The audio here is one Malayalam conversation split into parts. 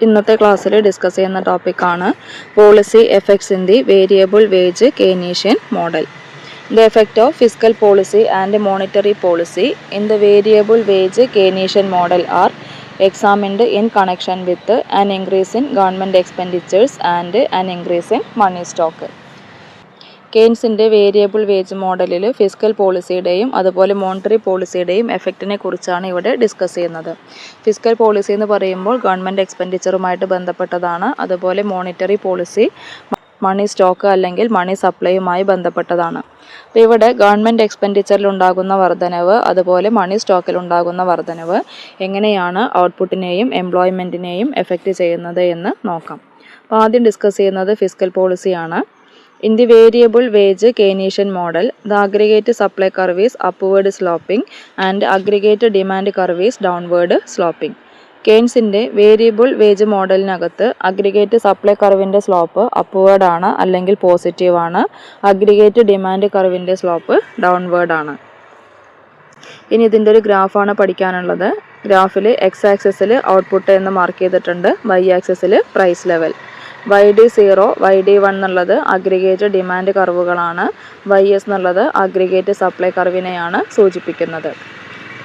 ഇന്നത്തെ ക്ലാസ്സിൽ ഡിസ്കസ് ചെയ്യുന്ന ടോപ്പിക്കാണ് policy effects in the variable wage Keynesian model. The effect of fiscal policy and monetary policy in the variable wage Keynesian model are examined in connection with an increase in government expenditures and an increase in money stock. കെയ്ൻസിൻ്റെ വേരിയബിൾ വേജ് മോഡലിൽ ഫിസ്ക്കൽ പോളിസിയുടെയും അതുപോലെ മോണിറ്ററി പോളിസിയുടെയും എഫക്റ്റിനെ കുറിച്ചാണ് ഇവിടെ ഡിസ്കസ് ചെയ്യുന്നത്. ഫിസ്ക്കൽ പോളിസി എന്ന് പറയുമ്പോൾ ഗവൺമെൻറ് എക്സ്പെൻഡിച്ചറുമായിട്ട് ബന്ധപ്പെട്ടതാണ്. അതുപോലെ മോണിറ്ററി പോളിസി മണി സ്റ്റോക്ക് അല്ലെങ്കിൽ മണി സപ്ലൈയുമായി ബന്ധപ്പെട്ടതാണ്. അപ്പോൾ ഇവിടെ ഗവൺമെൻറ് എക്സ്പെൻഡിച്ചറിൽ ഉണ്ടാകുന്ന വർധനവ് അതുപോലെ മണി സ്റ്റോക്കിൽ ഉണ്ടാകുന്ന വർധനവ് എങ്ങനെയാണ് ഔട്ട്പുട്ടിനെയും എംപ്ലോയ്മെൻറ്റിനെയും എഫക്റ്റ് ചെയ്യുന്നത് എന്ന് നോക്കാം. അപ്പോൾ ആദ്യം ഡിസ്കസ് ചെയ്യുന്നത് fiscal പോളിസിയാണ്. In the variable wage Keynesian model, the aggregate supply curve is upward sloping and aggregate demand curve is downward sloping. കെയ്ൻസിൻ്റെ വേരിയബിൾ വേജ് മോഡലിനകത്ത് അഗ്രിഗേറ്റ് സപ്ലൈ കർവിൻ്റെ സ്ലോപ്പ് അപ്വേർഡ് ആണ് അല്ലെങ്കിൽ പോസിറ്റീവ് ആണ്. അഗ്രിഗേറ്റ് ഡിമാൻഡ് കർവിൻ്റെ സ്ലോപ്പ് ഡൗൺവേർഡ് ആണ്. ഇനി ഇതിൻ്റെ ഒരു ഗ്രാഫാണ് പഠിക്കാനുള്ളത്. ഗ്രാഫിൽ എക്സ് ആക്സിസിൽ ഔട്ട്പുട്ട് എന്ന് മാർക്ക് ചെയ്തിട്ടുണ്ട്, വൈ ആക്സിസിൽ പ്രൈസ് ലെവൽ. YD0, YD1 എന്നുള്ളത് അഗ്രിഗേറ്റ് ഡിമാൻഡ് കർവുകളാണ്. YS എന്നുള്ളത് അഗ്രിഗേറ്റ് സപ്ലൈ കർവിനെയാണ് സൂചിപ്പിക്കുന്നത്.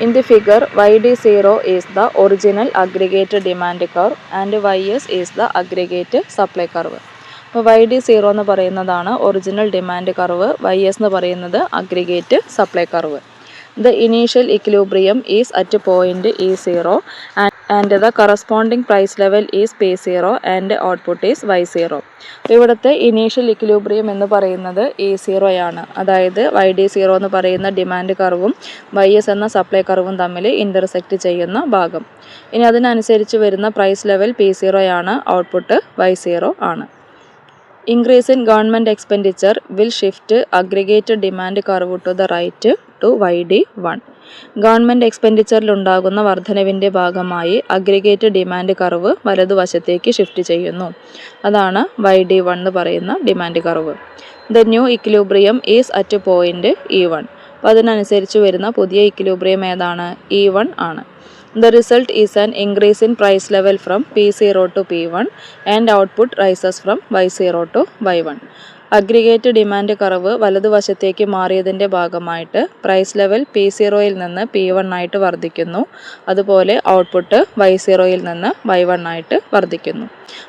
In the figure YD0 is the original aggregate demand curve and YS is the aggregate supply curve. അപ്പോൾ YD0 എന്ന് പറയുന്നതാണ് ഒറിജിനൽ ഡിമാൻഡ് കർവ്, YS എന്ന് പറയുന്നത് aggregate supply curve. The initial equilibrium is at point E0 and the corresponding price level is P0 and output is Y0. അപ്പോൾ ഇവിടുത്തെ ഇനീഷ്യൽ ഇക്വിലിബ്രിയം എന്ന് പറയുന്നത് E0 ആണ്. അതായത് YD0 എന്ന് പറയുന്ന ഡിമാൻഡ് കർവും YS എന്ന സപ്ലൈ കർവും തമ്മിൽ ഇൻ്റർസെക്റ്റ് ചെയ്യുന്ന ഭാഗം. ഇനി അതിനനുസരിച്ച് വരുന്ന പ്രൈസ് ലെവൽ P0 ആണ്, ഔട്ട്പുട്ട് Y0 ആണ്. Increase in government expenditure will shift aggregate demand curve to the right to YD1. Government എക്സ്പെൻഡിച്ചറിൽ ഉണ്ടാകുന്ന വർധനവിൻ്റെ ഭാഗമായി അഗ്രിഗേറ്റ് ഡിമാൻഡ് കർവ് വലതുവശത്തേക്ക് ഷിഫ്റ്റ് ചെയ്യുന്നു. അതാണ് YD1 എന്ന് പറയുന്ന demand curve. The new equilibrium is at point E1. അപ്പോൾ അതിനനുസരിച്ച് വരുന്ന പുതിയ ഇക്വിലിബ്രിയം ഏതാണ്? E1 ആണ്. The result is an increase in price level from P0 to P1 and output rises from Y0 to Y1. Aggregate demand curve വലതുവശത്തേക്ക് മാറിയതിൻ്റെ ഭാഗമായിട്ട് പ്രൈസ് ലെവൽ P0യിൽ നിന്ന് P1 ആയിട്ട് വർദ്ധിക്കുന്നു. അതുപോലെ ഔട്ട്പുട്ട് Y0യിൽ നിന്ന് Y1 ആയിട്ട് വർദ്ധിക്കുന്നു.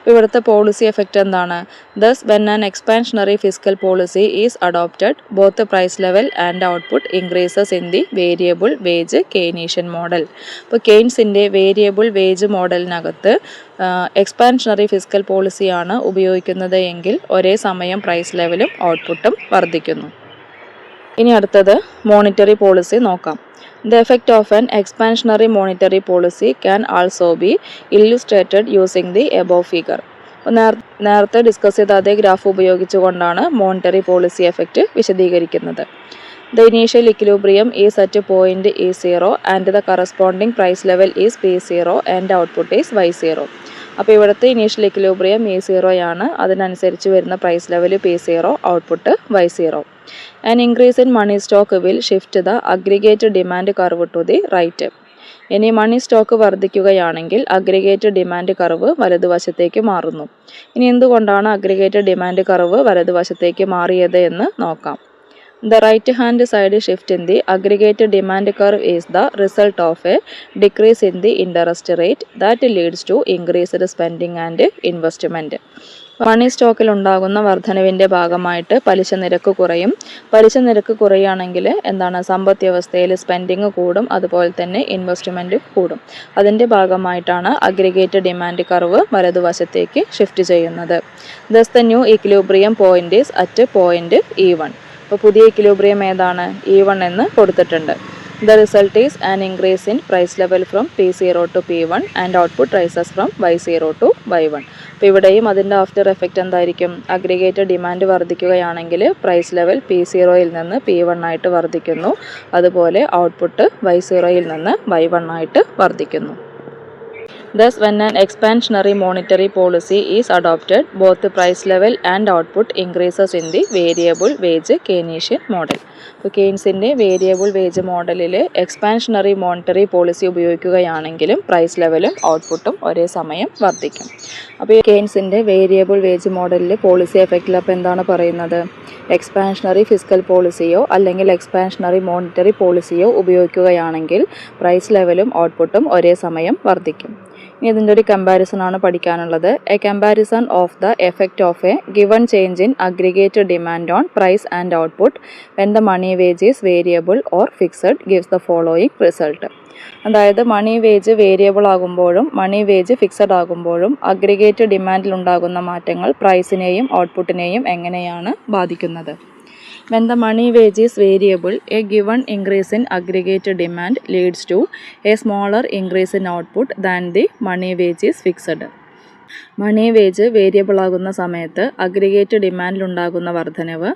ഇവിടുത്തെ പോളിസി എഫക്റ്റ് എന്താണ്? Thus, when an expansionary fiscal policy is adopted, both the price level and output increases in the variable wage Keynesian model. ഇപ്പോൾ കെയ്ൻസിൻ്റെ വേരിയബിൾ വേജ് മോഡലിനകത്ത് എക്സ്പാൻഷണറി ഫിസ്ക്കൽ പോളിസിയാണ് ഉപയോഗിക്കുന്നത് എങ്കിൽ ഒരേ സമയം പ്രൈസ് ലെവലും ഔട്ട്പുട്ടും വർദ്ധിക്കുന്നു. ഇനി അടുത്തത് മോണിറ്ററി പോളിസി നോക്കാം. The effect of an expansionary monetary policy can also be illustrated using the above figure. നേരത്തെ ഡിസ്കസ് ചെയ്ത അതേ ഗ്രാഫ് ഉപയോഗിച്ചുകൊണ്ടാണ് മോണിറ്ററി പോളിസി എഫക്റ്റ് വിശദീകരിക്കുന്നത്. The initial equilibrium is at point E0 and the corresponding price level is P0 and output is Y0. അപ്പോൾ ഇവിടുത്തെ ഇനീഷ്യൽ ഇക്വിലിബ്രിയം E0 ആണ്, അതിനനുസരിച്ച് വരുന്ന price level P0, output Y0. An increase in money stock will shift the aggregate demand curve to the right. ഇനി മണി സ്റ്റോക്ക് വർദ്ധിക്കുകയാണെങ്കിൽ അഗ്രിഗേറ്റ് ഡിമാൻഡ് കർവ് വലതുവശത്തേക്ക് മാറുന്നു. ഇനി എന്തുകൊണ്ടാണ് അഗ്രിഗേറ്റ് ഡിമാൻഡ് കർവ് വലതുവശത്തേക്ക് മാറിയത് എന്ന് നോക്കാം. The right hand side shift in the aggregate demand curve is the result of a decrease in the interest rate that leads to increased spending and investment. മണി സ്റ്റോക്കിൽ ഉണ്ടാകുന്ന വർധനവിൻ്റെ ഭാഗമായിട്ട് പലിശ നിരക്ക് കുറയും. പലിശ നിരക്ക് കുറയുകയാണെങ്കിൽ എന്താണ്? സമ്പദ് വ്യവസ്ഥയിൽ സ്പെൻഡിങ് കൂടും, അതുപോലെ തന്നെ ഇൻവെസ്റ്റ്മെൻറ്റ് കൂടും. അതിൻ്റെ ഭാഗമായിട്ടാണ് അഗ്രിഗേറ്റ് ഡിമാൻഡ് കർവ് വലതുവശത്തേക്ക് ഷിഫ്റ്റ് ചെയ്യുന്നത്. Thus the new equilibrium point is at point E1. അപ്പോൾ പുതിയ ഇക്വിലിബ്രിയം ഏതാണ്? E1 എന്ന് കൊടുത്തിട്ടുണ്ട്. The result is an increase in price level from P0 to P1 and output rises from Y0 to Y1. അപ്പോൾ ഇവിടെയും അതിൻ്റെ ആഫ്റ്റർ എഫക്റ്റ് എന്തായിരിക്കും? അഗ്രിഗേറ്റ് ഡിമാൻഡ് വർദ്ധിക്കുകയാണെങ്കിൽ പ്രൈസ് ലെവൽ P0യിൽ നിന്ന് P1 ആയിട്ട് വർദ്ധിക്കുന്നു. അതുപോലെ ഔട്ട്പുട്ട് Y0യിൽ നിന്ന് Y1 ആയിട്ട് വർദ്ധിക്കുന്നു. Thus, when an expansionary monetary policy is adopted, both the price level and output increases in the variable wage Keynesian model. അപ്പോൾ കെയ്ൻസിൻ്റെ വേരിയബിൾ വേജ് മോഡലിൽ എക്സ്പാൻഷണറി മോണിറ്ററി പോളിസി ഉപയോഗിക്കുകയാണെങ്കിലും പ്രൈസ് ലെവലും ഔട്ട്പുട്ടും ഒരേ സമയം വർദ്ധിക്കും. അപ്പോൾ ഈ കെയ്ൻസിൻ്റെ വേരിയബിൾ വേജ് മോഡലിൽ പോളിസി എഫക്റ്റിൽ അപ്പോൾ എന്താണ് പറയുന്നത്? എക്സ്പാൻഷണറി ഫിസ്ക്കൽ പോളിസിയോ അല്ലെങ്കിൽ എക്സ്പാൻഷണറി മോണിറ്ററി പോളിസിയോ ഉപയോഗിക്കുകയാണെങ്കിൽ പ്രൈസ് ലെവലും ഔട്ട്പുട്ടും ഒരേ സമയം വർദ്ധിക്കും. ഇനി ഇതിൻ്റെ ഒരു കമ്പാരിസൺ ആണ് പഠിക്കാനുള്ളത്. A comparison of the effect of a given change in aggregate demand on price and output when the money wage is variable or fixed gives the following result. അതായത് മണി വേജ് വേരിയബിൾ ആകുമ്പോഴും മണി വേജ് ഫിക്സഡ് ആകുമ്പോഴും അഗ്രിഗേറ്റ് ഡിമാൻഡിൽ ഉണ്ടാകുന്ന മാറ്റങ്ങൾ പ്രൈസിനെയും ഔട്ട്പുട്ടിനെയും എങ്ങനെയാണ് ബാധിക്കുന്നത്? When the money wage is variable, a given increase in aggregate demand leads to a smaller increase in output than the money wage is fixed. Money wage variable ആകുന്ന സമയത്ത് അഗ്രിഗേറ്റ് ഡിമാൻഡിലുണ്ടാകുന്ന വർധനവ്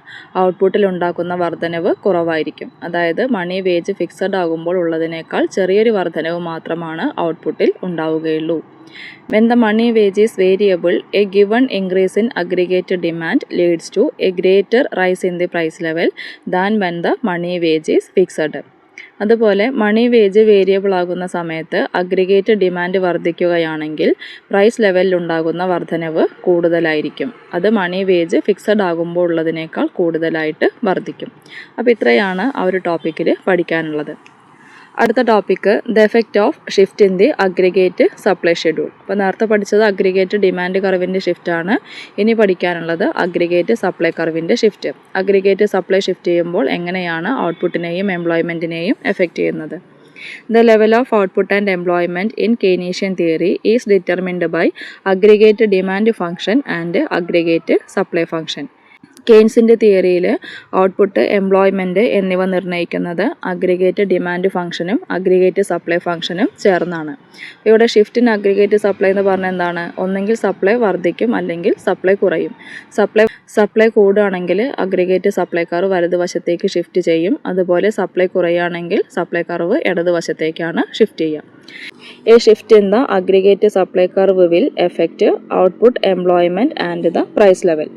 ഔട്ട്പുട്ടിലുണ്ടാക്കുന്ന വർധനവ് കുറവായിരിക്കും. അതായത് മണി വേജ് ഫിക്സഡ് ആകുമ്പോൾ ഉള്ളതിനേക്കാൾ ചെറിയൊരു വർധനവ് മാത്രമാണ് ഔട്ട്പുട്ടിൽ ഉണ്ടാവുകയുള്ളൂ. When the money wage is variable, a given increase in aggregate demand leads to a greater rise in the price level than when the money wage is fixed. അതുപോലെ മണി വേജ് വേരിയബിൾ ആകുന്ന സമയത്ത് അഗ്രിഗേറ്റ് ഡിമാൻഡ് വർദ്ധിക്കുകയാണെങ്കിൽ പ്രൈസ് ലെവലിൽ ഉണ്ടാകുന്ന വർധനവ് കൂടുതലായിരിക്കും. അത് മണി വേജ് ഫിക്സഡ് ആകുമ്പോൾ ഉള്ളതിനേക്കാൾ കൂടുതലായിട്ട് വർദ്ധിക്കും. അപ്പോൾ ഇത്രയാണ് ആ ഒരു ടോപ്പിക്കിൽ പഠിക്കാനുള്ളത്. അടുത്ത topic the effect of shift in the aggregate supply schedule. അപ്പോൾ നേരത്തെ പഠിച്ചത് അഗ്രിഗേറ്റ് ഡിമാൻഡ് കർവിൻ്റെ ഷിഫ്റ്റാണ്. ഇനി പഠിക്കാനുള്ളത് അഗ്രിഗേറ്റ് സപ്ലൈ കർവിൻ്റെ ഷിഫ്റ്റ്. അഗ്രിഗേറ്റ് സപ്ലൈ ഷിഫ്റ്റ് ചെയ്യുമ്പോൾ എങ്ങനെയാണ് ഔട്ട്പുട്ടിനെയും എംപ്ലോയ്മെൻറ്റിനെയും എഫക്റ്റ് ചെയ്യുന്നത്? The level of output and employment in Keynesian theory is determined by aggregate demand function and aggregate supply function. കെയ്ൻസിൻ്റെ തിയറിയിൽ ഔട്ട്പുട്ട്, എംപ്ലോയ്മെൻറ്റ് എന്നിവ നിർണ്ണയിക്കുന്നത് അഗ്രിഗേറ്റ് ഡിമാൻഡ് ഫംഗ്ഷനും അഗ്രിഗേറ്റ് സപ്ലൈ ഫംഗ്ഷനും ചേർന്നാണ്. ഇവിടെ ഷിഫ്റ്റ് ഇൻ അഗ്രിഗേറ്റ് സപ്ലൈ എന്ന് പറഞ്ഞാൽ എന്താണ്? ഒന്നെങ്കിൽ സപ്ലൈ വർദ്ധിക്കും അല്ലെങ്കിൽ സപ്ലൈ കുറയും. സപ്ലൈ കൂടുകയാണെങ്കിൽ അഗ്രിഗേറ്റ് സപ്ലൈ കർവ് വലതുവശത്തേക്ക് ഷിഫ്റ്റ് ചെയ്യും. അതുപോലെ സപ്ലൈ കുറയുകയാണെങ്കിൽ സപ്ലൈ കർവ് ഇടതുവശത്തേക്കാണ് ഷിഫ്റ്റ് ചെയ്യുക. A shift in the aggregate supply curve will affect output, employment and the price level.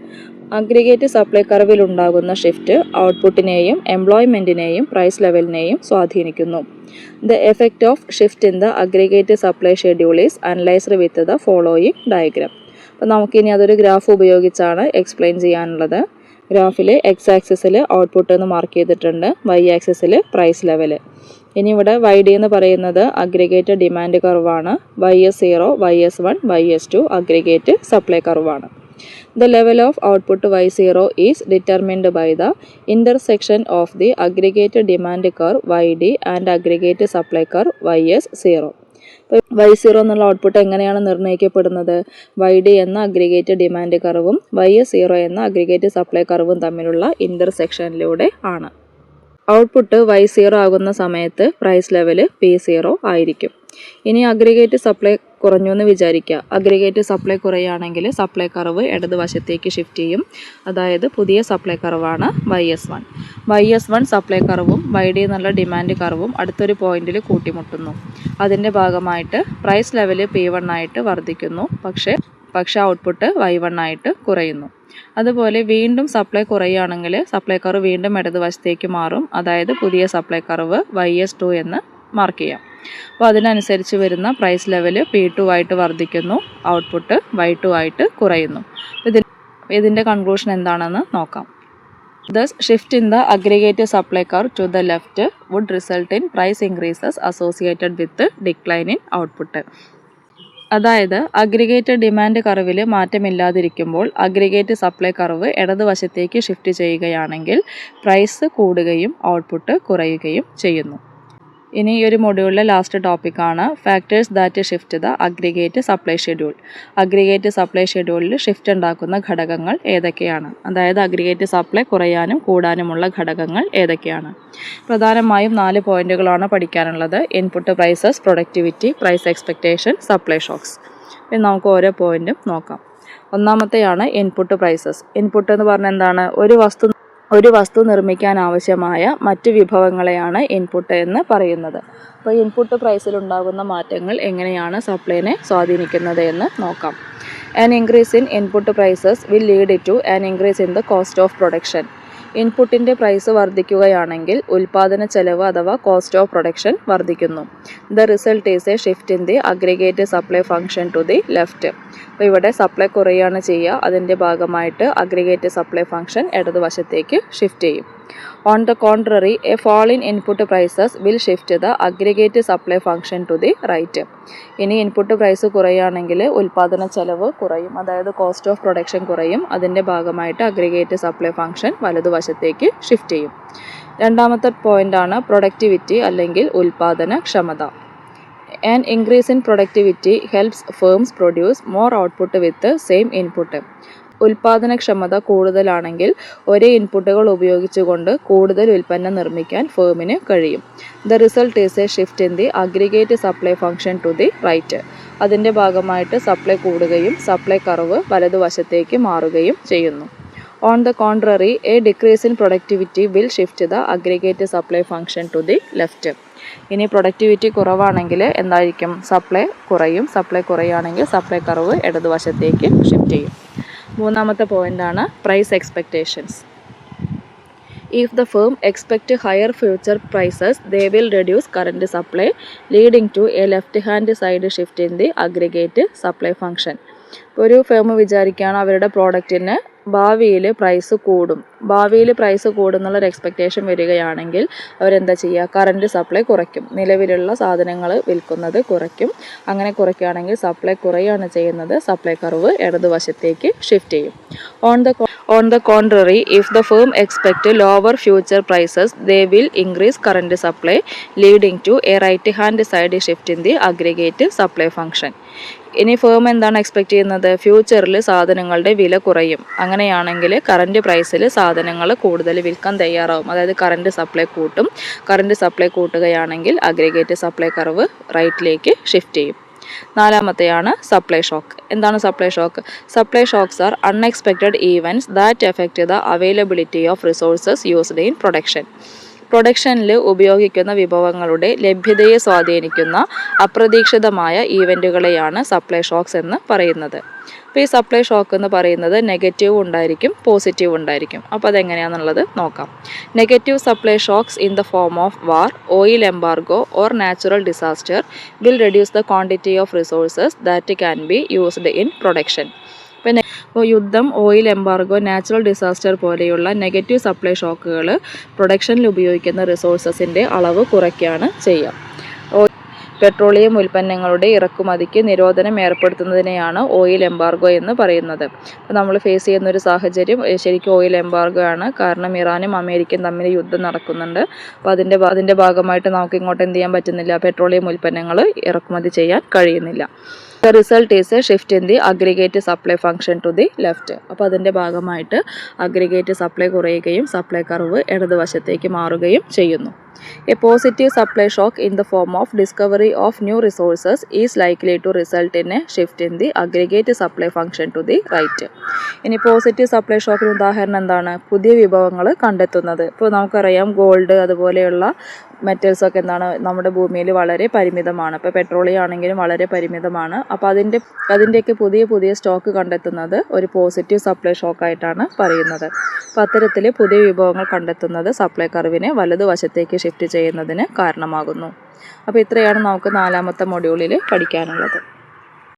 Aggregate supply കർവിൽ ഉണ്ടാകുന്ന ഷിഫ്റ്റ് ഔട്ട്പുട്ടിനെയും എംപ്ലോയ്മെൻറ്റിനെയും പ്രൈസ് ലെവലിനെയും സ്വാധീനിക്കുന്നു. The effect of shift in the aggregate supply schedule is analysed with the following diagram. അപ്പോൾ നമുക്കിനി അതൊരു ഗ്രാഫ് ഉപയോഗിച്ചാണ് എക്സ്പ്ലെയിൻ ചെയ്യാനുള്ളത്. ഗ്രാഫിൽ എക്സ് ആക്സിസിൽ ഔട്ട്പുട്ട് എന്ന് മാർക്ക് ചെയ്തിട്ടുണ്ട്, വൈ ആക്സിസിൽ പ്രൈസ് ലെവൽ. ഇനി ഇവിടെ വൈ ഡി എന്ന് പറയുന്നത് അഗ്രിഗേറ്റ് ഡിമാൻഡ് കർവാണ്. YS0, YS1, YS2 aggregate supply കർവാണ്. The level of output Y0 is determined by the intersection of the aggregate demand curve YD and aggregate supply curve YS0. Y0 എന്നുള്ള ഔട്ട്പുട്ട് എങ്ങനെയാണ് നിർണ്ണയിക്കപ്പെടുന്നത്? YD എന്ന അഗ്രിഗേറ്റ് ഡിമാൻഡ് കർവും YS0 എന്ന അഗ്രിഗേറ്റ് സപ്ലൈ കർവും തമ്മിലുള്ള ഇൻ്റർസെക്ഷനിലൂടെ ആണ്. ഔട്ട്പുട്ട് Y0 ആകുന്ന സമയത്ത് പ്രൈസ് ലെവൽ P0 ആയിരിക്കും. ഇനി അഗ്രിഗേറ്റ് സപ്ലൈ കുറഞ്ഞു എന്ന് വിചാരിക്കുക. അഗ്രിഗേറ്റ് സപ്ലൈ കുറയുകയാണെങ്കിൽ സപ്ലൈ കർവ് ഇടതുവശത്തേക്ക് ഷിഫ്റ്റ് ചെയ്യും. അതായത് പുതിയ സപ്ലൈ കർവാണ് YS1. YS1 സപ്ലൈ കർവും YD എന്നുള്ള ഡിമാൻഡ് കർവും അടുത്തൊരു പോയിന്റിൽ കൂട്ടിമുട്ടുന്നു. അതിൻ്റെ ഭാഗമായിട്ട് പ്രൈസ് ലെവൽ P1 ആയിട്ട് വർദ്ധിക്കുന്നു. പക്ഷേ ഔട്ട്പുട്ട് Y1 ആയിട്ട് കുറയുന്നു. അതുപോലെ വീണ്ടും സപ്ലൈ കുറയുകയാണെങ്കിൽ സപ്ലൈ കർവ് വീണ്ടും ഇടതുവശത്തേക്ക് മാറും. അതായത് പുതിയ സപ്ലൈ കർവ് YS2 എന്ന് മാർക്ക് ചെയ്യാം. അപ്പോൾ അതിനനുസരിച്ച് വരുന്ന പ്രൈസ് ലെവൽ P2 ആയിട്ട് വർദ്ധിക്കുന്നു, ഔട്ട്പുട്ട് Y2 ആയിട്ട് കുറയുന്നു. ഇതിൻ്റെ കൺക്ലൂഷൻ എന്താണെന്ന് നോക്കാം. Thus, shift in the aggregate supply curve to the left would result in price increases associated with the decline in output. അതായത് അഗ്രിഗേറ്റ് ഡിമാൻഡ് കർവിൽ മാറ്റമില്ലാതിരിക്കുമ്പോൾ അഗ്രിഗേറ്റ് സപ്ലൈ കർവ് ഇടതുവശത്തേക്ക് ഷിഫ്റ്റ് ചെയ്യുകയാണെങ്കിൽ പ്രൈസ് കൂടുകയും ഔട്ട്പുട്ട് കുറയുകയും ചെയ്യുന്നു. ഇനി ഈ ഒരു മൊഡ്യൂളിലെ ലാസ്റ്റ് ടോപ്പിക്കാണ് factors that shift the aggregate supply schedule. Aggregate supply ഷെഡ്യൂളിൽ ഷിഫ്റ്റ് ഉണ്ടാക്കുന്ന ഘടകങ്ങൾ ഏതൊക്കെയാണ്? അതായത് അഗ്രിഗേറ്റ് സപ്ലൈ കുറയാനും കൂടാനുമുള്ള ഘടകങ്ങൾ ഏതൊക്കെയാണ്? പ്രധാനമായും 4 പോയിന്റുകളാണ് പഠിക്കാനുള്ളത്. Input prices, productivity, price expectation, supply shocks. ഇനി നമുക്ക് ഓരോ പോയിന്റും നോക്കാം. ഒന്നാമത്തെയാണ് ഇൻപുട്ട് പ്രൈസസ്. ഇൻപുട്ട് എന്ന് പറഞ്ഞാൽ എന്താണ്? ഒരു വസ്തു ഒരു വസ്തു നിർമ്മിക്കാൻ ആവശ്യമായ മറ്റ് വിഭവങ്ങളെയാണ് ഇൻപുട്ട് എന്ന് പറയുന്നത്. അപ്പോൾ ഇൻപുട്ട് പ്രൈസിലുണ്ടാകുന്ന മാറ്റങ്ങൾ എങ്ങനെയാണ് സപ്ലൈനെ സ്വാധീനിക്കുന്നത് എന്ന് നോക്കാം. An increase in input prices will lead to an increase in the cost of production. ഇൻപുട്ടിൻ്റെ പ്രൈസ് വർദ്ധിക്കുകയാണെങ്കിൽ ഉൽപ്പാദന ചെലവ് അഥവാ കോസ്റ്റ് ഓഫ് പ്രൊഡക്ഷൻ വർദ്ധിക്കുന്നു. The result is a shift in the aggregate supply function to the left. അപ്പോൾ ഇവിടെ സപ്ലൈ കുറയാണ് ചെയ്യുക, അതിൻ്റെ ഭാഗമായിട്ട് അഗ്രിഗേറ്റ് സപ്ലൈ ഫംഗ്ഷൻ ഇടതുവശത്തേക്ക് ഷിഫ്റ്റ് ചെയ്യും. On the contrary, a fall in input prices will shift the aggregate supply function to the right. ഇനി ഇൻപുട്ട് പ്രൈസ് കുറയുകയാണെങ്കിൽ ഉൽപ്പാദന ചെലവ് കുറയും, അതായത് കോസ്റ്റ് ഓഫ് പ്രൊഡക്ഷൻ കുറയും. അതിൻ്റെ ഭാഗമായിട്ട് അഗ്രിഗേറ്റ് സപ്ലൈ ഫംഗ്ഷൻ വലതുവശത്തേക്ക് ഷിഫ്റ്റ് ചെയ്യും. രണ്ടാമത്തെ പോയിൻ്റാണ് പ്രൊഡക്ടിവിറ്റി അല്ലെങ്കിൽ ഉൽപ്പാദനക്ഷമത. An increase in productivity helps firms produce more output with the same input. ഉൽപ്പാദനക്ഷമത കൂടുതലാണെങ്കിൽ ഒരേ ഇൻപുട്ടുകൾ ഉപയോഗിച്ചുകൊണ്ട് കൂടുതൽ ഉൽപ്പന്നം നിർമ്മിക്കാൻ ഫേമിന് കഴിയും. The result is a shift in the aggregate supply function to the right. അതിൻ്റെ ഭാഗമായിട്ട് സപ്ലൈ കൂടുകയും സപ്ലൈ കർവ് വലതുവശത്തേക്ക് മാറുകയും ചെയ്യുന്നു. On the contrary, a decrease in productivity will shift the aggregate supply function to the left. ഇനി പ്രൊഡക്ടിവിറ്റി കുറവാണെങ്കിൽ എന്തായിരിക്കും? സപ്ലൈ കുറയും. സപ്ലൈ കുറയുകയാണെങ്കിൽ സപ്ലൈ കർവ് ഇടതുവശത്തേക്ക് ഷിഫ്റ്റ് ചെയ്യും. മൂന്നാമത്തെ പോയിൻ്റാണ് price expectations. If the firm expect higher future prices, they will reduce current supply, leading to a left-hand side shift in the aggregate supply function. ഒരു ഫേം വിചാരിക്കുകയാണ് അവരുടെ പ്രോഡക്റ്റിന് ഭാവിയിൽ പ്രൈസ് കൂടും. ഭാവിയിൽ പ്രൈസ് കൂടുന്നുള്ളൊരു എക്സ്പെക്റ്റേഷൻ വരികയാണെങ്കിൽ അവരെന്താ ചെയ്യുക? കറണ്ട് സപ്ലൈ കുറയ്ക്കും. നിലവിലുള്ള സാധനങ്ങൾ വിൽക്കുന്നത് കുറയ്ക്കും. അങ്ങനെ കുറയ്ക്കുകയാണെങ്കിൽ സപ്ലൈ കുറയാണ് ചെയ്യുന്നത്. സപ്ലൈ കർവ് ഇടതുവശത്തേക്ക് ഷിഫ്റ്റ് ചെയ്യും. On the contrary, if the firm expect lower future prices, they will increase current supply, leading to a right-hand side shift in the aggregate supply function. ഇനി ഫേം എന്താണ് എക്സ്പെക്റ്റ് ചെയ്യുന്നത്? ഫ്യൂച്ചറിൽ സാധനങ്ങളുടെ വില കുറയും. അങ്ങനെയാണെങ്കിൽ കറണ്ട് പ്രൈസിൽ സാധനങ്ങൾ കൂടുതൽ വിൽക്കാൻ തയ്യാറാവും. അതായത് കറണ്ട് സപ്ലൈ കൂട്ടും. കറണ്ട് സപ്ലൈ കൂട്ടുകയാണെങ്കിൽ അഗ്രിഗേറ്റ് സപ്ലൈ കർവ് റൈറ്റിലേക്ക് ഷിഫ്റ്റ് ചെയ്യും. നാലാമത്തെയാണ് സപ്ലൈ ഷോക്ക്. എന്താണ് supply shock? Supply shocks are unexpected events that effect the availability of resources used in production. പ്രൊഡക്ഷനിൽ ഉപയോഗിക്കുന്ന വിഭവങ്ങളുടെ ലഭ്യതയെ സ്വാധീനിക്കുന്ന അപ്രതീക്ഷിതമായ ഈവൻറ്റുകളെയാണ് സപ്ലൈ ഷോക്സ് എന്ന് പറയുന്നത്. അപ്പോൾ ഈ സപ്ലൈ ഷോക്ക് എന്ന് പറയുന്നത് നെഗറ്റീവ് ഉണ്ടായിരിക്കും, പോസിറ്റീവ് ഉണ്ടായിരിക്കും. അപ്പോൾ അതെങ്ങനെയാണെന്നുള്ളത് നോക്കാം. Negative supply shocks in the form of war, oil embargo or natural disaster will reduce the quantity of resources that can be used in production. പിന്നെ യുദ്ധം, ഓയിൽ എംബാർഗോ, നാച്ചുറൽ ഡിസാസ്റ്റർ പോലെയുള്ള നെഗറ്റീവ് സപ്ലൈ ഷോക്കുകൾ പ്രൊഡക്ഷനിൽ ഉപയോഗിക്കുന്ന റിസോഴ്സസിൻ്റെ അളവ് കുറയ്ക്കുകയാണ് ചെയ്യുക. പെട്രോളിയം ഉൽപ്പന്നങ്ങളുടെ ഇറക്കുമതിക്ക് നിരോധനം ഏർപ്പെടുത്തുന്നതിനെയാണ് ഓയിൽ എംബാർഗോ എന്ന് പറയുന്നത്. അപ്പോൾ നമ്മൾ ഫേസ് ചെയ്യുന്നൊരു സാഹചര്യം ശരിക്കും ഓയിൽ എംബാർഗോ ആണ്. കാരണം ഇറാനും അമേരിക്കയും തമ്മിൽ യുദ്ധം നടക്കുന്നുണ്ട്. അപ്പോൾ അതിൻ്റെ ഭാഗമായിട്ട് നമുക്ക് ഇങ്ങോട്ട് എന്ത് ചെയ്യാൻ പറ്റുന്നില്ല? പെട്രോളിയം ഉൽപ്പന്നങ്ങൾ ഇറക്കുമതി ചെയ്യാൻ കഴിയുന്നില്ല. The result is a shift in the aggregate supply function to the left. അപ്പോൾ അതിൻ്റെ ഭാഗമായിട്ട് അഗ്രിഗേറ്റ് സപ്ലൈ കുറയുകയും സപ്ലൈ കർവ് ഇടതുവശത്തേക്ക് മാറുകയും ചെയ്യുന്നു. A positive supply shock in the form of discovery of new resources is likely to result in a shift in the aggregate supply function to the right. ഇനി പോസിറ്റീവ് സപ്ലൈ ഷോക്കിന് ഉദാഹരണം എന്താണ്? പുതിയ വിഭവങ്ങൾ കണ്ടെത്തുന്നത്. ഇപ്പോൾ നമുക്കറിയാം ഗോൾഡ് അതുപോലെയുള്ള മെറ്റൽസ് ഒക്കെ എന്താണ് നമ്മുടെ ഭൂമിയിൽ വളരെ പരിമിതമാണ്. ഇപ്പോൾ പെട്രോളിയം ആണെങ്കിലും വളരെ പരിമിതമാണ്. അപ്പോൾ അതിൻ്റെയൊക്കെ പുതിയ സ്റ്റോക്ക് കണ്ടെത്തുന്നത് ഒരു പോസിറ്റീവ് സപ്ലൈ ഷോക്കായിട്ടാണ് പറയുന്നത്. അപ്പോൾ അത്തരത്തിൽ പുതിയ വിഭവങ്ങൾ കണ്ടെത്തുന്നത് സപ്ലൈ കർവിനെ വലതുവശത്തേക്ക് ഷിഫ്റ്റ് ചെയ്യുന്നതിന് കാരണമാകുന്നു. അപ്പോൾ ഇത്രയാണ് നമുക്ക് നാലാമത്തെ മൊഡ്യൂളിൽ പഠിക്കാനുള്ളത്.